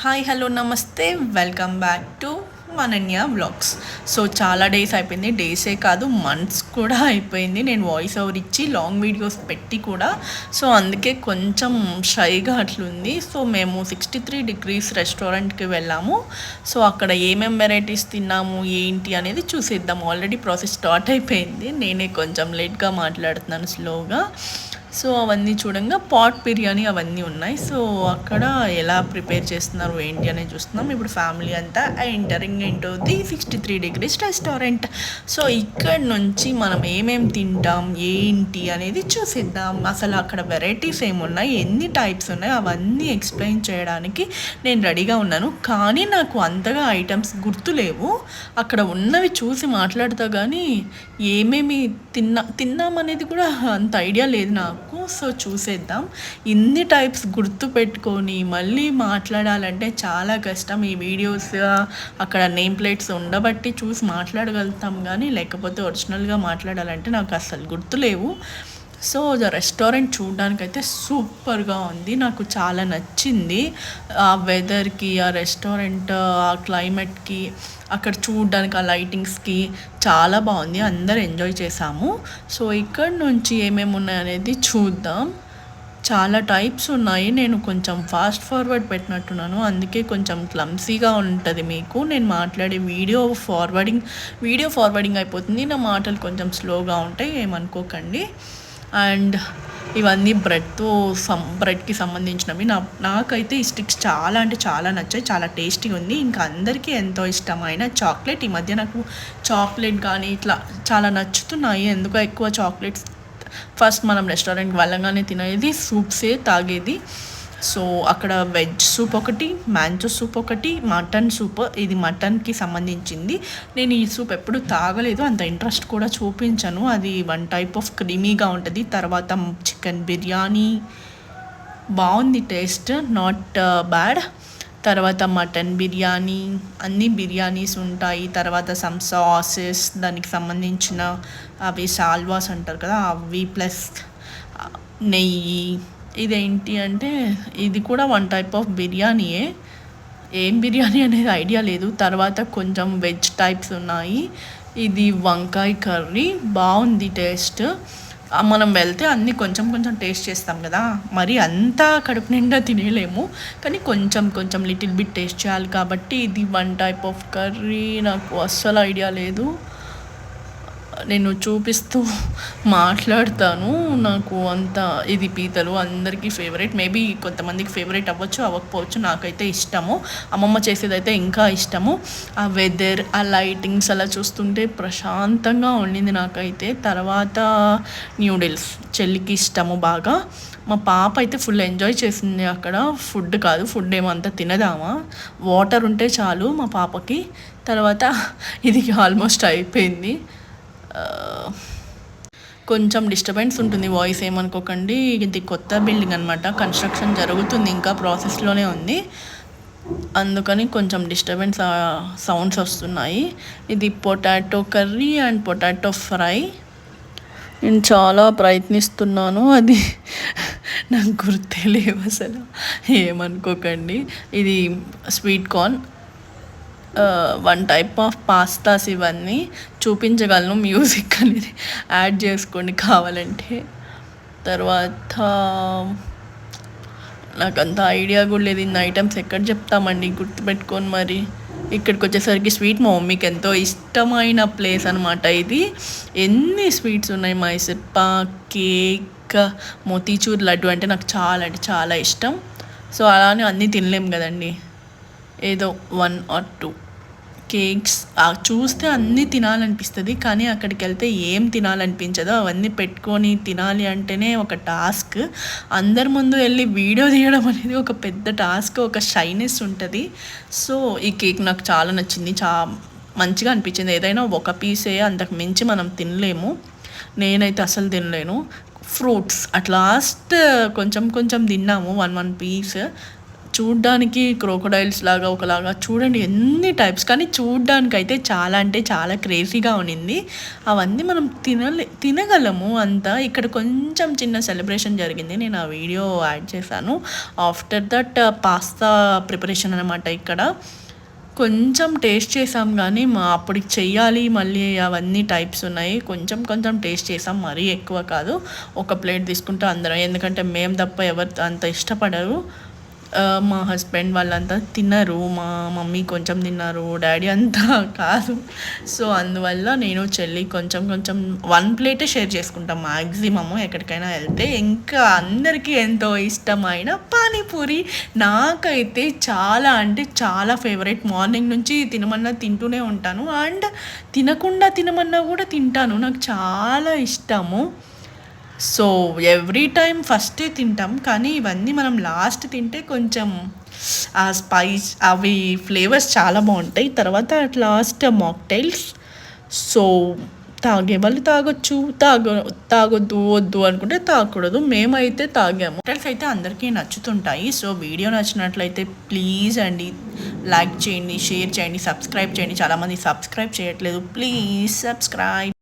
Hi hello నమస్తే welcome back to Mananya vlogs. So చాలా days అయిపోయింది, డేసే కాదు మంత్స్ కూడా అయిపోయింది నేను వాయిస్ ఓవర్ ఇచ్చి లాంగ్ వీడియోస్ పెట్టి కూడా. సో అందుకే కొంచెం షైగా అట్లుంది. సో మేము 63 degrees రెస్టారెంట్కి వెళ్ళాము. సో అక్కడ ఏమేమి వెరైటీస్ తిన్నాము ఏంటి అనేది చూసేద్దాం. ఆల్రెడీ ప్రాసెస్ స్టార్ట్ అయిపోయింది, నేనే కొంచెం లేట్గా మాట్లాడుతున్నాను స్లోగా. సో అవన్నీ చూడంగా పాట్ బిర్యానీ అవన్నీ ఉన్నాయి. సో అక్కడ ఎలా ప్రిపేర్ చేస్తున్నారు ఏంటి అనేది చూస్తున్నాం. ఇప్పుడు ఫ్యామిలీ అంతా entering into the 63 degrees restaurant. So ఇక్కడ నుంచి మనం ఏమేమి తింటాం ఏంటి అనేది చూసిద్దాం. అసలు అక్కడ వెరైటీస్ ఏమున్నాయి, ఎన్ని టైప్స్ ఉన్నాయి అవన్నీ ఎక్స్ప్లెయిన్ చేయడానికి నేను రెడీగా ఉన్నాను. కానీ నాకు అంతగా ఐటమ్స్ గుర్తులేవు. అక్కడ ఉన్నవి చూసి మాట్లాడుతా కానీ ఏమేమి తిన్నామనేది కూడా అంత ఐడియా లేదు నాకు. సో చూసేద్దాం. ఇన్ని టైప్స్ గుర్తు పెట్టుకొని మళ్ళీ మాట్లాడాలంటే చాలా కష్టం. ఈ వీడియోస్ అక్కడ నేమ్ ప్లేట్స్ ఉండబట్టి చూసి మాట్లాడగలుగుతాం, కానీ లేకపోతే ఒరిజినల్గా మాట్లాడాలంటే నాకు అసలు గుర్తులేవు. సో రెస్టారెంట్ చూడడానికైతే సూపర్గా ఉంది, నాకు చాలా నచ్చింది. ఆ వెదర్కి, ఆ రెస్టారెంట్, ఆ క్లైమేట్కి, అక్కడ చూడడానికి ఆ లైటింగ్స్కి చాలా బాగుంది. అందరు ఎంజాయ్ చేసాము. సో ఇక్కడ నుంచి ఏమేమి ఉన్నాయనేది చూద్దాం. చాలా టైప్స్ ఉన్నాయి. నేను కొంచెం ఫాస్ట్ ఫార్వర్డ్ పెట్టినట్టున్నాను, అందుకే కొంచెం క్లమ్సీగా ఉంటుంది మీకు నేను మాట్లాడే వీడియో ఫార్వర్డింగ్ అయిపోతుంది. నా మాటలు కొంచెం స్లోగా ఉంటాయి, ఏమనుకోకండి. అండ్ ఇవన్నీ బ్రెడ్కి సంబంధించినవి. నాకైతే ఈ స్టిక్స్ చాలా అంటే చాలా నచ్చాయి, చాలా టేస్టీగా ఉంది. ఇంకా అందరికీ ఎంతో ఇష్టమైన చాక్లెట్. ఈ మధ్య నాకు చాక్లెట్ కానీ ఇట్లా చాలా నచ్చుతున్నాయి. ఎందుకో ఎక్కువ చాక్లెట్స్ ఫస్ట్ మనం రెస్టారెంట్కి వెళ్ళగానే తినేది సూప్సే తాగేది. సో అక్కడ వెజ్ సూప్ ఒకటి, మ్యాంచో సూప్ ఒకటి, మటన్ సూప్, ఇది మటన్కి సంబంధించింది. నేను ఈ సూప్ ఎప్పుడు తాగలేదు, అంత ఇంట్రెస్ట్ కూడా చూపించను. అది వన్ టైప్ ఆఫ్ క్రీమీగా ఉంటుంది. తర్వాత చికెన్ బిర్యానీ బాగుంది, టేస్ట్ నాట్ బ్యాడ్. తర్వాత మటన్ బిర్యానీ, అన్ని బిర్యానీస్ ఉంటాయి. తర్వాత సమ్ సాసెస్, దానికి సంబంధించిన అవి సాల్వాస్ అంటారు కదా అవి, ప్లస్ నెయ్యి. ఇదేంటి అంటే ఇది కూడా వన్ టైప్ ఆఫ్ బిర్యానీయే, ఏం బిర్యానీ అనేది ఐడియా లేదు. తర్వాత కొంచెం వెజ్ టైప్స్ ఉన్నాయి. ఇది వంకాయ కర్రీ బాగుంది టేస్ట్. మనం వెళ్తే అన్నీ కొంచెం కొంచెం టేస్ట్ చేస్తాం కదా, మరి అంతా కడుపు నిండా తినేయలేము, కానీ కొంచెం కొంచెం లిటిల్ బిట్ టేస్ట్ చేయాలి. కాబట్టి ఇది వన్ టైప్ ఆఫ్ కర్రీ, నాకు అస్సలు ఐడియా లేదు. నేను చూపిస్తూ మాట్లాడతాను. నాకు అంత ఇది పీతలు అందరికీ ఫేవరెట్. మేబీ కొంతమందికి ఫేవరెట్ అవ్వచ్చు, అవ్వకపోవచ్చు. నాకైతే ఇష్టము, అమ్మమ్మ చేసేదైతే ఇంకా ఇష్టము. ఆ వెదర్, ఆ లైటింగ్స్ అలా చూస్తుంటే ప్రశాంతంగా ఉండింది నాకైతే. తర్వాత న్యూడిల్స్ చెల్లికి ఇష్టము బాగా. మా పాప అయితే ఫుల్ ఎంజాయ్ చేసింది అక్కడ. ఫుడ్ ఏమంతా తినదామా, వాటర్ ఉంటే చాలు మా పాపకి. తర్వాత ఇది ఆల్మోస్ట్ అయిపోయింది. కొంచెం డిస్టర్బెన్స్ ఉంటుంది, వాయిస్ ఏమనుకోకండి. ఇది కొత్త బిల్డింగ్ అనమాట, కన్స్ట్రక్షన్ జరుగుతుంది, ఇంకా ప్రాసెస్లోనే ఉంది, అందుకని కొంచెం డిస్టర్బెన్స్ సౌండ్స్ వస్తున్నాయి. ఇది potato curry and potato fry. నేను చాలా ప్రయత్నిస్తున్నాను, అది నాకు గుర్తే లేవు అసలు, ఏమనుకోకండి. ఇది sweet corn, one type of pastas. ఇవన్నీ చూపించగలను, మ్యూజిక్ అనేది యాడ్ చేసుకోండి కావాలంటే. తర్వాత నాకు అంత ఐడియా కూడా లేదు, ఇన్ని ఐటమ్స్ ఎక్కడ చెప్తామండి గుర్తుపెట్టుకొని. మరి ఇక్కడికి వచ్చేసరికి స్వీట్ మా మమ్మీకి ఎంతో ఇష్టమైన ప్లేస్ అనమాట ఇది. ఎన్ని స్వీట్స్ ఉన్నాయి, మైసూర్ పాక్, కేక్, మోతీచూర్ లడ్డు అంటే నాకు చాలా అంటే చాలా ఇష్టం. సో అలానే అన్నీ తినలేం కదండి, ఏదో 1 or 2 కేక్స్ చూస్తే అన్నీ తినాలనిపిస్తుంది, కానీ అక్కడికి వెళ్తే ఏం తినాలనిపించదు. అవన్నీ పెట్టుకొని తినాలి అంటేనే ఒక టాస్క్. అందరి ముందు వెళ్ళి వీడియో తీయడం అనేది ఒక పెద్ద టాస్క్, ఒక షైనెస్ ఉంటుంది. సో ఈ కేక్ నాకు చాలా నచ్చింది, మంచిగా అనిపించింది. ఏదైనా ఒక పీసే, అంతకు మించి మనం తినలేము, నేనైతే అసలు తినలేను. ఫ్రూట్స్ అట్ లాస్ట్ కొంచెం కొంచెం తిన్నాము, 1 పీస్. చూడ్డానికి క్రోకడైల్స్ లాగా ఒకలాగా చూడండి ఎన్ని టైప్స్, కానీ చూడ్డానికైతే చాలా అంటే చాలా క్రేజీగా ఉన్నింది. అవన్నీ మనం తినగలము అంతా. ఇక్కడ కొంచెం చిన్న సెలబ్రేషన్ జరిగింది, నేను ఆ వీడియో యాడ్ చేశాను. ఆఫ్టర్ దట్ పాస్తా ప్రిపరేషన్ అనమాట. ఇక్కడ కొంచెం టేస్ట్ చేసాం కానీ అప్పటికి చెయ్యాలి మళ్ళీ అవన్నీ టైప్స్ ఉన్నాయి. కొంచెం కొంచెం టేస్ట్ చేసాం, మరీ ఎక్కువ కాదు. ఒక ప్లేట్ తీసుకుంటే అందరం, ఎందుకంటే మేము తప్ప ఎవరు అంత ఇష్టపడరు. మా హస్బెండ్ వాళ్ళంతా తినరు, మా మమ్మీ కొంచెం తిన్నారు, డాడీ అంతా కాదు. సో అందువల్ల నేను చెల్లి కొంచెం కొంచెం 1 ప్లేటే షేర్ చేసుకుంటాం మ్యాక్సిమము ఎక్కడికైనా వెళ్తే. ఇంకా అందరికీ ఎంతో ఇష్టమైన పానీపూరి నాకైతే చాలా అంటే చాలా ఫేవరెట్. మార్నింగ్ నుంచి తినమన్నా తింటూనే ఉంటాను, అండ్ తినమన్నా కూడా తింటాను. నాకు చాలా ఇష్టము. సో ఎవ్రీ టైం ఫస్టే తింటాం, కానీ ఇవన్నీ మనం లాస్ట్ తింటే కొంచెం ఆ స్పైస్ అవి ఫ్లేవర్స్ చాలా బాగుంటాయి. తర్వాత అట్ లాస్ట్ మాక్టైల్స్. సో తాగే వాళ్ళు తాగొచ్చు, తాగొద్దు వద్దు అనుకుంటే తాగకూడదు. మేమైతే తాగాము. మాక్టైల్స్ అయితే అందరికీ నచ్చుతుంటాయి. సో వీడియో నచ్చినట్లయితే ప్లీజ్ అండి లైక్ చేయండి, షేర్ చేయండి, సబ్స్క్రైబ్ చేయండి. చాలామంది సబ్స్క్రైబ్ చేయట్లేదు, ప్లీజ్ సబ్స్క్రైబ్.